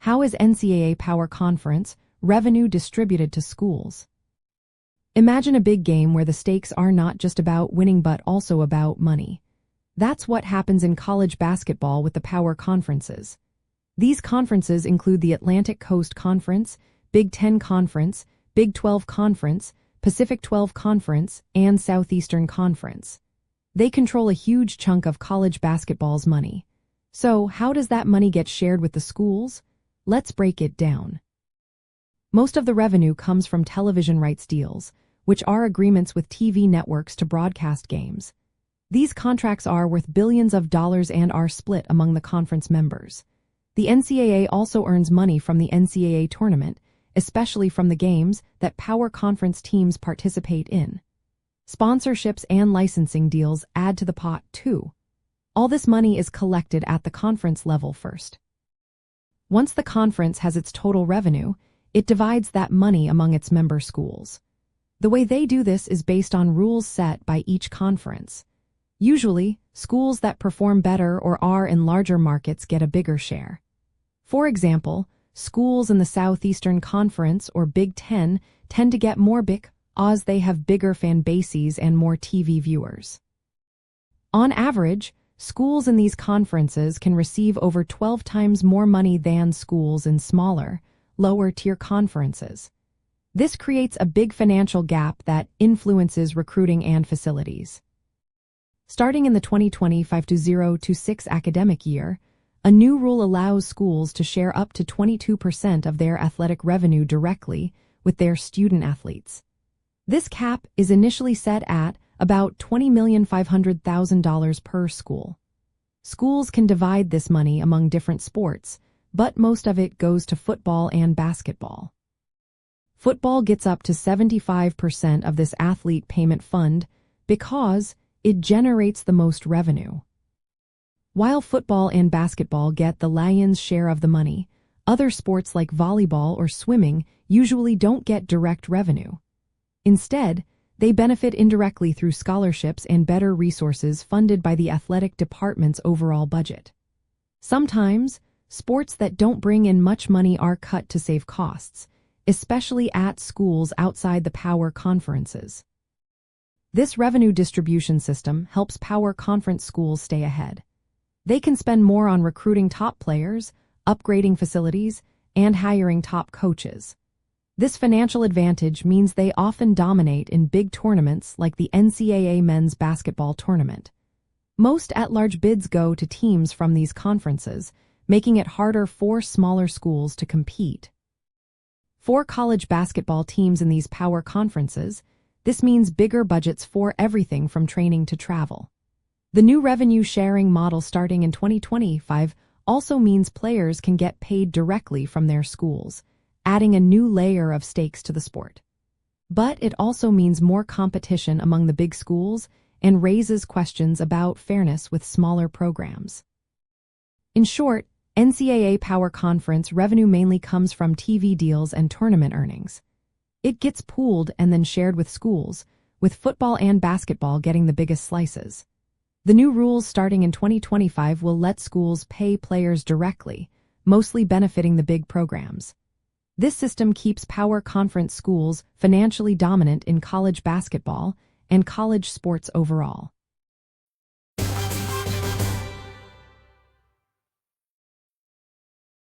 How is NCAA Power Conference revenue distributed to schools? Imagine a big game where the stakes are not just about winning but also about money. That's what happens in college basketball with the power conferences. These conferences include the Atlantic Coast Conference, Big Ten Conference, Big 12 Conference, Pacific 12 Conference, and Southeastern Conference. They control a huge chunk of college basketball's money. So, how does that money get shared with the schools? Let's break it down. Most of the revenue comes from television rights deals, which are agreements with TV networks to broadcast games. These contracts are worth billions of dollars and are split among the conference members. The NCAA also earns money from the NCAA tournament, especially from the games that power conference teams participate in. Sponsorships and licensing deals add to the pot, too. All this money is collected at the conference level first. Once the conference has its total revenue, it divides that money among its member schools. The way they do this is based on rules set by each conference. Usually, schools that perform better or are in larger markets get a bigger share. For example, schools in the Southeastern Conference or Big Ten tend to get more because they have bigger fan bases and more TV viewers. On average, schools in these conferences can receive over 12 times more money than schools in smaller, lower-tier conferences. This creates a big financial gap that influences recruiting and facilities. Starting in the 2025-06 academic year, a new rule allows schools to share up to 22% of their athletic revenue directly with their student athletes. This cap is initially set at about $20,500,000 per school. Schools can divide this money among different sports, but most of it goes to football and basketball. Football gets up to 75% of this athlete payment fund because it generates the most revenue. While football and basketball get the lion's share of the money, other sports like volleyball or swimming usually don't get direct revenue. Instead, they benefit indirectly through scholarships and better resources funded by the athletic department's overall budget. Sometimes, sports that don't bring in much money are cut to save costs, especially at schools outside the power conferences. This revenue distribution system helps power conference schools stay ahead. They can spend more on recruiting top players, upgrading facilities, and hiring top coaches. This financial advantage means they often dominate in big tournaments like the NCAA men's basketball tournament. Most at-large bids go to teams from these conferences, making it harder for smaller schools to compete. For college basketball teams in these power conferences, this means bigger budgets for everything from training to travel. The new revenue-sharing model starting in 2025 also means players can get paid directly from their schools, adding a new layer of stakes to the sport. But it also means more competition among the big schools and raises questions about fairness with smaller programs. In short, NCAA Power Conference revenue mainly comes from TV deals and tournament earnings. It gets pooled and then shared with schools, with football and basketball getting the biggest slices. The new rules starting in 2025 will let schools pay players directly, mostly benefiting the big programs. This system keeps power conference schools financially dominant in college basketball and college sports overall.